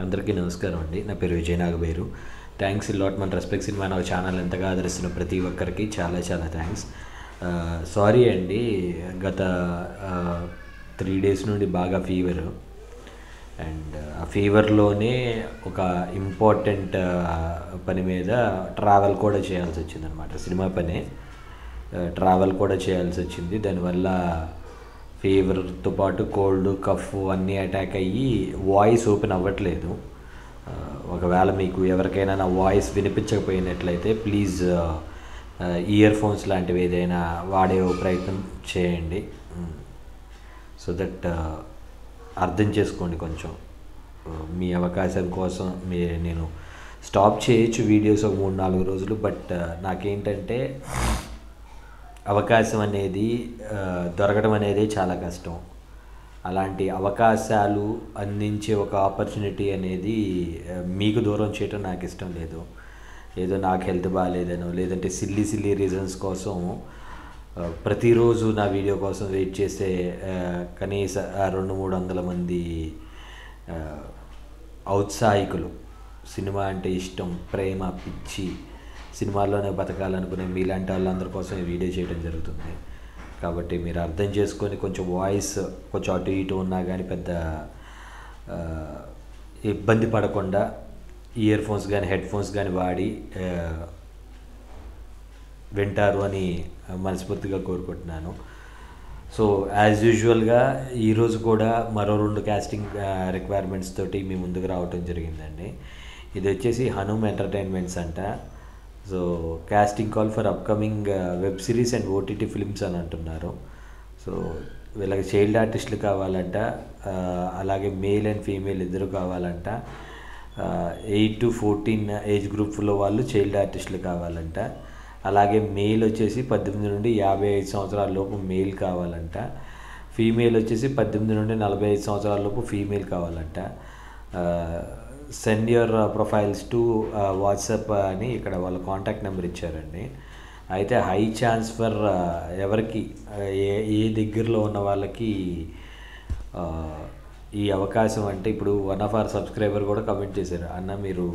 అందరికీ నమస్కారం అండి. నా పేరు విజయ్ నాగబేరు. థ్యాంక్స్ లాట్ మన రెస్పెక్ట్ సినిమా నా ఛానల్ ఎంతగా ఆదరిస్తున్న ప్రతి ఒక్కరికి చాలా చాలా థ్యాంక్స్. సారీ అండి, గత 3 days నుండి బాగా ఫీవర్, అండ్ ఆ ఫీవర్లోనే ఒక ఇంపార్టెంట్ పని మీద ట్రావెల్ కూడా చేయాల్సి వచ్చిందనమాట. సినిమా పనే ట్రావెల్ కూడా చేయాల్సి వచ్చింది. దానివల్ల ఫీవర్తో పాటు కోల్డ్, కఫ్ అన్నీ అటాక్ అయ్యి వాయిస్ ఓపెన్ అవ్వట్లేదు. ఒకవేళ మీకు ఎవరికైనా నా వాయిస్ వినిపించకపోయినట్లయితే ప్లీజ్ ఇయర్ ఫోన్స్ లాంటివి ఏదైనా వాడే ప్రయత్నం చేయండి. సో దట్ అర్థం చేసుకోండి కొంచెం. మీ అవకాశం కోసం నేను స్టాప్ చేయొచ్చు వీడియోస్ ఒక 3-4 రోజులు. బట్ నాకేంటంటే అవకాశం అనేది దొరకడం అనేది చాలా కష్టం. అలాంటి అవకాశాలు అందించే ఒక ఆపర్చునిటీ అనేది మీకు దూరం చేయటం నాకు ఇష్టం లేదు. ఏదో నాకు హెల్త్ బాగాలేదనో లేదంటే సిల్లీ రీజన్స్ కోసం ప్రతిరోజు నా వీడియో కోసం వెయిట్ చేసే కనీస 200-300 మంది ఔత్సాహికులు, సినిమా అంటే ఇష్టం, ప్రేమ, పిచ్చి, సినిమాల్లోనే బతకాలనుకునే మీలాంటి వాళ్ళందరి కోసం ఈ వీడియో చేయడం జరుగుతుంది. కాబట్టి మీరు అర్థం చేసుకొని కొంచెం వాయిస్ కొంచెం అటు ఇటు ఉన్నా కానీ పెద్ద ఇబ్బంది పడకుండా ఇయర్ ఫోన్స్ కానీ హెడ్ ఫోన్స్ కానీ వాడి వింటారు అని మనస్ఫూర్తిగా కోరుకుంటున్నాను. సో యాజ్ యూజువల్గా ఈరోజు కూడా మరో 2 casting రిక్వైర్మెంట్స్ తోటి మీ ముందుకు రావటం జరిగిందండి. ఇది వచ్చేసి హనుమ్ ఎంటర్టైన్మెంట్స్ అంట. So casting call for upcoming web series and OTT films అని అంటున్నారు. సో వీళ్ళకి చైల్డ్ ఆర్టిస్టులు కావాలంట, అలాగే మేల్ అండ్ ఫీమేల్ ఇద్దరు కావాలంట. 8 to 14 ఏజ్ గ్రూప్లో వాళ్ళు చైల్డ్ ఆర్టిస్టులు కావాలంట. అలాగే మేల్ వచ్చేసి 18 నుండి 55 సంవత్సరాల లోపు మేల్ కావాలంట. ఫీమేల్ వచ్చేసి 18 నుండి 45 సంవత్సరాల లోపు ఫీమేల్ కావాలంట. Send your profiles to WhatsApp అని ఇక్కడ వాళ్ళ కాంటాక్ట్ నెంబర్ ఇచ్చారండి. అయితే హై ఛాన్స్ ఫర్ ఎవరికి ఏ దగ్గరలో ఉన్న వాళ్ళకి ఈ అవకాశం అంటే, ఇప్పుడు వన్ ఆఫ్ అవర్ సబ్స్క్రైబర్ కూడా కమెంట్ చేశారు, అన్న మీరు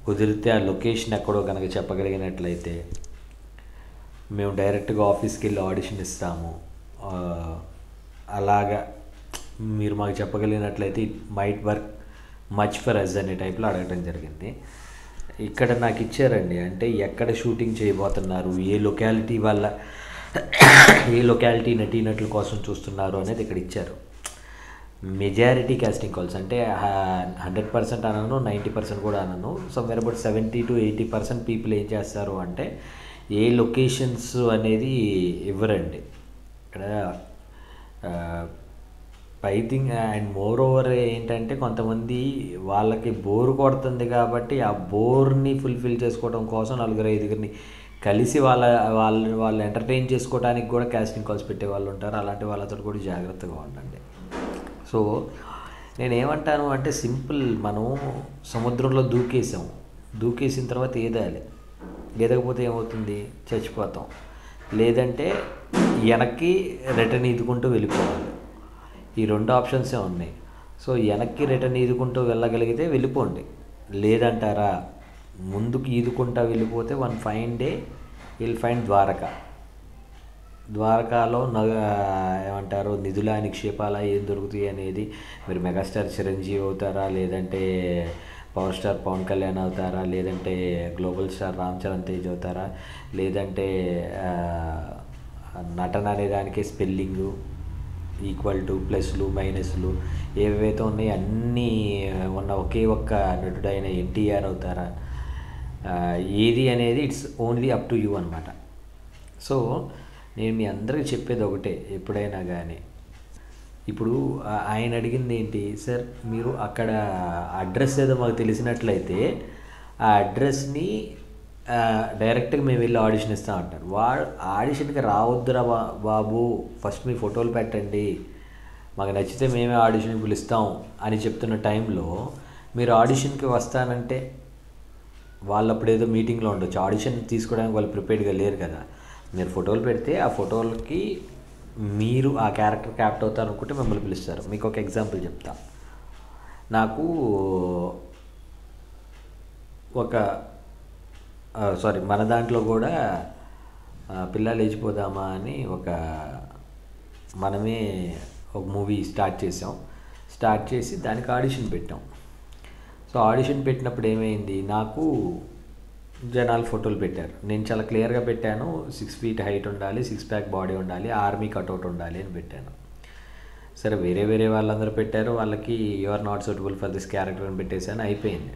కుదిరితే ఆ లొకేషన్ ఎక్కడో కనుక చెప్పగలిగినట్లయితే మేము డైరెక్ట్గా ఆఫీస్కి వెళ్ళి ఆడిషన్ ఇస్తాము, అలాగా మీరు మాకు చెప్పగలిగినట్లయితే it might work much for us అనే టైప్లో అడగడం జరిగింది. ఇక్కడ నాకు ఇచ్చారండి, అంటే ఎక్కడ షూటింగ్ చేయబోతున్నారు, ఏ లొకాలిటీ నటీనటుల కోసం చూస్తున్నారు అనేది ఇక్కడ ఇచ్చారు. మెజారిటీ కాస్టింగ్ కాల్స్ అంటే 100% అనను, 90% కూడా అనను, సమ్వేర్ అబౌట్ 70 to 80% పీపుల్ ఏం చేస్తారు అంటే ఏ లొకేషన్స్ అనేది ఇవ్వరండి ఇక్కడ. థింగ్ అండ్ మోర్ ఓవర్ ఏంటంటే కొంతమంది వాళ్ళకి బోర్ కొడుతుంది కాబట్టి ఆ బోర్ని ఫుల్ఫిల్ చేసుకోవడం కోసం 4-5 కలిసి వాళ్ళు ఎంటర్టైన్ చేసుకోవడానికి కూడా కాస్టింగ్ కాల్స్ పెట్టే వాళ్ళు ఉంటారు. అలాంటి వాళ్ళతో కూడా జాగ్రత్తగా ఉండండి. సో నేనేమంటాను అంటే సింపుల్, మనం సముద్రంలో దూకేసిన తర్వాత ఈదకపోతే ఏమవుతుంది, చచ్చిపోతాం. లేదంటే వెనక్కి రిటర్న్ ఈదుకుంటూ వెళ్ళిపోవాలి. ఈ 2 ఆప్షన్సే ఉన్నాయి. సో వెనక్కి రిటర్న్ ఈదుకుంటూ వెళ్ళగలిగితే వెళ్ళిపోండి. లేదంటారా, ముందుకు ఈదుకుంటూ వెళ్ళిపోతే one fine day will find ద్వారకాలో ఏమంటారు నిధుల నిక్షేపాల ఏం దొరుకుతాయి అనేది, మీరు మెగాస్టార్ చిరంజీవి అవుతారా, లేదంటే పవర్ స్టార్ పవన్ కళ్యాణ్ అవుతారా, లేదంటే గ్లోబల్ స్టార్ రామ్ చరణ్ తేజ్ అవుతారా, లేదంటే నటన అనేదానికి స్పెల్లింగు ఈక్వల్ టు ప్లస్లు మైనస్లు ఏవైతే ఉన్నాయో అన్నీ ఉన్న ఒకే ఒక్క నటుడైన NTR అవుతారా, ఏది అనేది it's only up to you అనమాట. సో నేను మీ అందరికీ చెప్పేది ఒకటే, ఎప్పుడైనా కానీ ఇప్పుడు ఆయన అడిగింది ఏంటి, సార్ మీరు అక్కడ అడ్రస్ ఏదో మాకు తెలిసినట్లయితే ఆ అడ్రస్ని డైరెక్ట్గా మేము వెళ్ళి ఆడిషన్ ఇస్తాం అంటారు. ఆడిషన్కి రావద్దురా బాబు, ఫస్ట్ మీ ఫోటోలు పెట్టండి, మాకు నచ్చితే మేమే ఆడిషన్కి పిలుస్తాం అని చెప్తున్న టైంలో మీరు ఆడిషన్కి వస్తానంటే వాళ్ళు అప్పుడు ఏదో మీటింగ్లో ఉండొచ్చు, ఆడిషన్ తీసుకోవడానికి వాళ్ళు ప్రిపేర్డ్గా లేరు కదా. మీరు ఫోటోలు పెడితే ఆ ఫోటోలకి మీరు ఆ క్యారెక్టర్ క్యాప్ట్ అవుతారు అనుకుంటే మిమ్మల్ని పిలుస్తారు. మీకు ఒక ఎగ్జాంపుల్ చెప్తా. నాకు ఒక సారీ మన దాంట్లో కూడా పిల్ల లేచిపోదామా అని మనమే ఒక మూవీ స్టార్ట్ చేసి దానికి ఆడిషన్ పెట్టాం. సో ఆడిషన్ పెట్టినప్పుడు ఏమైంది, నాకు జనాలు ఫోటోలు పెట్టారు. నేను చాలా క్లియర్గా పెట్టాను, 6 feet హైట్ ఉండాలి, 6 pack బాడీ ఉండాలి, ఆర్మీ కట్అవుట్ ఉండాలి అని పెట్టాను. సరే వేరే వాళ్ళందరూ పెట్టారు, వాళ్ళకి you are not suitable for this character అని పెట్టేశాను, అయిపోయింది.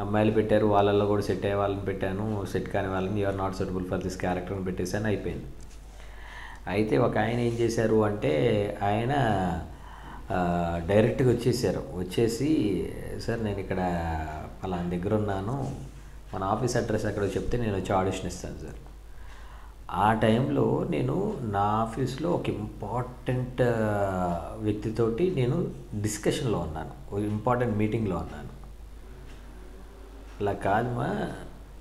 అమ్మాయిలు పెట్టారు, వాళ్ళల్లో కూడా సెట్ అయ్యే వాళ్ళని పెట్టాను, సెట్ కాని వాళ్ళని you are not suitable for this character అని పెట్టేశాను, అయిపోయింది. అయితే ఒక ఆయన ఏం చేశారు అంటే, ఆయన డైరెక్ట్గా వచ్చేసి సార్ నేను ఇక్కడ పలానా దగ్గర ఉన్నాను, మన ఆఫీస్ అడ్రస్ ఎక్కడో చెప్తే నేను వచ్చి ఆడిషన్ ఇస్తాను సార్. ఆ టైంలో నేను నా ఆఫీస్లో ఒక ఇంపార్టెంట్ వ్యక్తితోటి నేను డిస్కషన్లో ఉన్నాను, ఒక ఇంపార్టెంట్ మీటింగ్లో ఉన్నాను. అలా కాదమ్మా,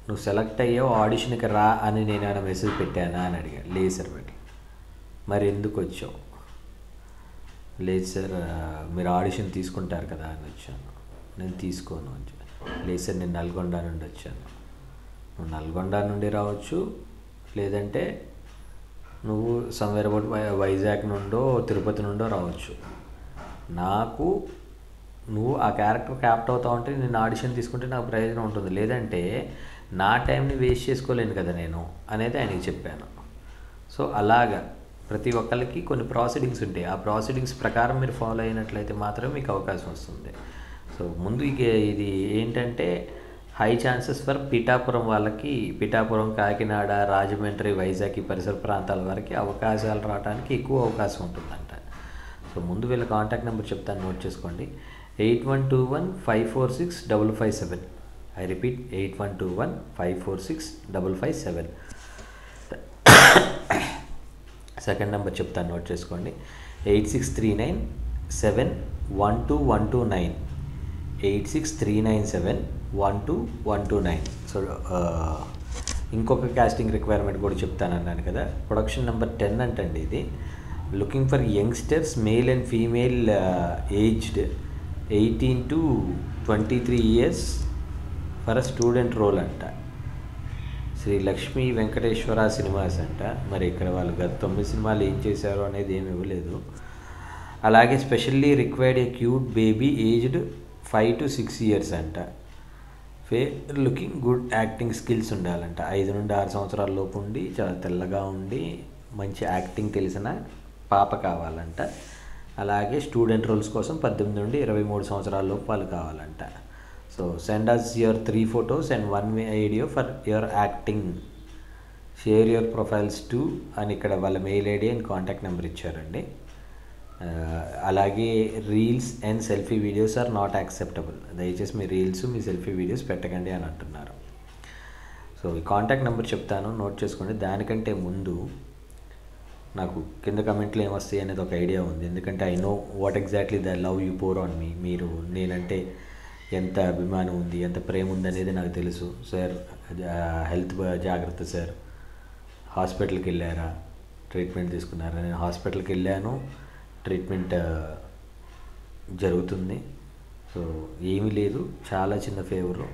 నువ్వు సెలెక్ట్ అయ్యావు, ఆడిషన్కి రా అని నేను ఏమైనా మెసేజ్ పెట్టానా అని అడిగాను. లేదు సార్ పెట్టి. మరి ఎందుకు వచ్చావు? లేదు సార్ మీరు ఆడిషన్ తీసుకుంటారు కదా అని వచ్చాను. నేను తీసుకోను అని చెప్పి. లేదు సార్ నేను నల్గొండ నుండి వచ్చాను. నువ్వు నల్గొండ నుండి రావచ్చు, లేదంటే నువ్వు సమ్వేర్ అబౌట్ వైజాగ్ నుండో తిరుపతి నుండో రావచ్చు. నాకు నువ్వు ఆ క్యారెక్టర్ క్యాప్ట్ అవుతావు అంటే నేను ఆడిషన్ తీసుకుంటే నాకు ప్రయోజనం ఉంటుంది, లేదంటే నా టైంని వేస్ట్ చేసుకోలేను కదా నేను అనేది ఆయనకి చెప్పాను. సో అలాగా ప్రతి ఒక్కరికి కొన్ని ప్రాసీడింగ్స్ ఉంటాయి, ఆ ప్రాసీడింగ్స్ ప్రకారం మీరు ఫాలో అయినట్లయితే మాత్రమే మీకు అవకాశం వస్తుంది. సో ముందు ఇది ఏంటంటే హై ఛాన్సెస్ ఫర్ పిఠాపురం వాళ్ళకి, పిఠాపురం, కాకినాడ, రాజమండ్రి, వైజాగ్ ఈ పరిసర ప్రాంతాల వరకు అవకాశాలు రావడానికి ఎక్కువ అవకాశం ఉంటుందంట. సో ముందు వీళ్ళ కాంటాక్ట్ నెంబర్ చెప్తాను, నోట్ చేసుకోండి. 8121546557. I repeat 8121546557. సెకండ్ నెంబర్ చెప్తాను, నోట్ చేసుకోండి. 8639712129. 8639712129. సో ఇంకొక కాస్టింగ్ రిక్వైర్మెంట్ కూడా చెప్తాను అన్నాను కదా, ప్రొడక్షన్ నెంబర్ 10 అంటండి ఇది. Looking for youngsters male and female aged 18 to 23 years for a student role అంట. శ్రీ లక్ష్మీ వెంకటేశ్వర సినిమాస్ అంట. మరి ఇక్కడ వాళ్ళు గత 9 సినిమాలు ఏం చేశారో అనేది ఏమి ఇవ్వలేదు. అలాగే specially required A cute baby aged 5 to 6 years అంట. లుకింగ్ గుడ్ యాక్టింగ్ స్కిల్స్ ఉండాలంట. 5 నుండి 6 సంవత్సరాల లోపు ఉండి చాలా తెల్లగా ఉండి మంచి యాక్టింగ్ తెలిసిన పాప కావాలంట. అలాగే స్టూడెంట్ రోల్స్ కోసం 18 నుండి 23 సంవత్సరాల లోపు వాళ్ళు కావాలంట. So send us your 3 photos and 1 video for your acting. Share your profiles to అని ఇక్కడ వాళ్ళ mail ID and contact number ఇచ్చారండి. అలాగే reels and selfie videos are not acceptable. దయచేసి మీ రీల్స్ మీ సెల్ఫీ వీడియోస్ పెట్టకండి అని అంటున్నారు. సో ఈ కాంటాక్ట్ నెంబర్ చెప్తాను, నోట్ చేసుకోండి. దానికంటే ముందు నాకు కింద కమెంట్లు ఏమొస్తాయి అనేది ఒక ఐడియా ఉంది, ఎందుకంటే I know what exactly the love you pour on me. మీరు నేనంటే ఎంత అభిమానం ఉంది, ఎంత ప్రేమ ఉంది అనేది నాకు తెలుసు. సార్ హెల్త్ జాగ్రత్త సార్, హాస్పిటల్కి వెళ్ళారా, ట్రీట్మెంట్ తీసుకున్నారా? నేను హాస్పిటల్కి వెళ్ళాను, ట్రీట్మెంట్ జరుగుతుంది. సో ఏమీ లేదు, చాలా చిన్న ఫీవరు,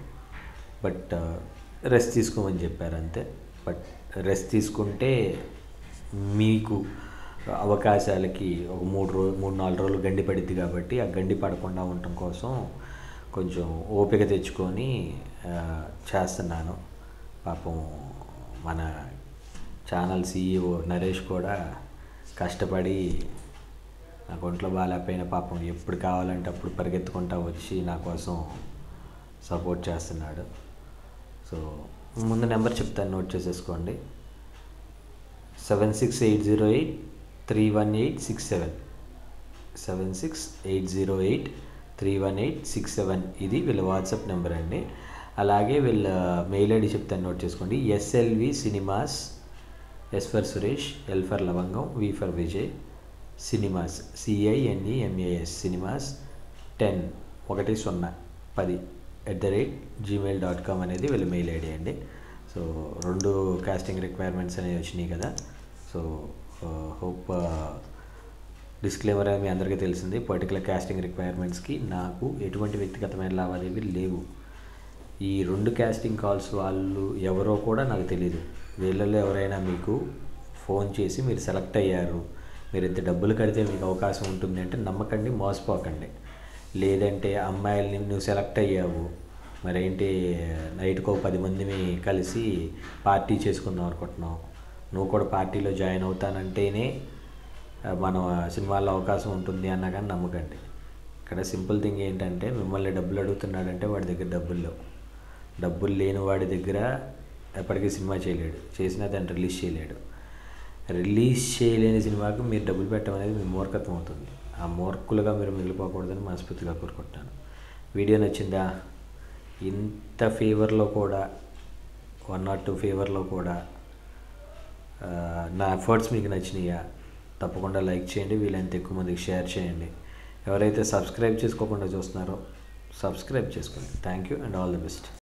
బట్ రెస్ట్ తీసుకోమని చెప్పారు అంతే. బట్ రెస్ట్ తీసుకుంటే మీకు అవకాశాలకి ఒక 3-4 రోజులు గండి పడిద్ది, కాబట్టి ఆ గండి పడకుండా ఉండటం కోసం కొంచెం ఓపిక తెచ్చుకొని చేస్తున్నాను. పాపం మన ఛానల్ CEO నరేష్ కూడా కష్టపడి నాకు ఒంట్లో బాగాలేకపోయిన పాపం ఎప్పుడు కావాలంటే అప్పుడు పరిగెత్తుకుంటా వచ్చి నా కోసం సపోర్ట్ చేస్తున్నాడు. సో ముందు నెంబర్ చెప్తాను, నోట్ చేసేసుకోండి. 7680831867. 7680831867 ఇది వీళ్ళ వాట్సాప్ నెంబర్ అండి. అలాగే వీళ్ళ మెయిల్ ఐడి చెప్తాను, నోట్ చేసుకోండి. SLV Cinemas, S for Suresh, L for లవంగం, V for Vijay, cinemas CINEMAS cinemas 10@gmail.com అనేది వీళ్ళ మెయిల్ ఐడి అండి. సో 2 కాస్టింగ్ రిక్వైర్మెంట్స్ అనేవి వచ్చినాయి కదా. సో హోప్ డిస్క్లైమర్ మీ అందరికీ తెలిసింది, పర్టికులర్ కాస్టింగ్ రిక్వైర్మెంట్స్కి నాకు ఎటువంటి వ్యక్తిగతమైన లావాదేవీలు లేవు. ఈ 2 కాస్టింగ్ కాల్స్ వాళ్ళు ఎవరో కూడా నాకు తెలియదు. వీళ్ళల్లో ఎవరైనా మీకు ఫోన్ చేసి మీరు సెలెక్ట్ అయ్యారు, మీరు ఇంత డబ్బులు కడితే మీకు అవకాశం ఉంటుంది అంటే నమ్మకండి, మోసపోకండి. లేదంటే అమ్మాయిల్ని నువ్వు సెలెక్ట్ అయ్యావు మరేంటి నైట్కి 10 మందిని కలిసి పార్టీ చేసుకుందాం అనుకుంటున్నావు, నువ్వు కూడా పార్టీలో జాయిన్ అవుతానంటేనే మనం సినిమాల్లో అవకాశం ఉంటుంది అన్నా కానీ నమ్మకండి. ఇక్కడ సింపుల్ థింగ్ ఏంటంటే మిమ్మల్ని డబ్బులు అడుగుతున్నాడంటే వాడి దగ్గర డబ్బులు లేని వాడి దగ్గర ఎప్పటికీ సినిమా చేయలేడు, చేసినా దాన్ని రిలీజ్ చేయలేని సినిమాకు మీరు డబ్బులు పెట్టడం అనేది మీ మూర్ఖత్వం అవుతుంది. ఆ మూర్ఖులుగా మీరు మిగిలిపోకూడదని మనస్ఫూర్తిగా కోరుకుంటున్నాను. వీడియో నచ్చిందా? ఇంత ఫేవర్లో కూడా 1 or 2 ఫేవర్లో కూడా నా ఎఫర్ట్స్ మీకు నచ్చినాయా? తప్పకుండా లైక్ చేయండి, వీలైనంత ఎక్కువ మందికి షేర్ చేయండి. ఎవరైతే సబ్స్క్రైబ్ చేసుకోకుండా చూస్తున్నారో సబ్స్క్రైబ్ చేసుకోండి. Thank you and all the best.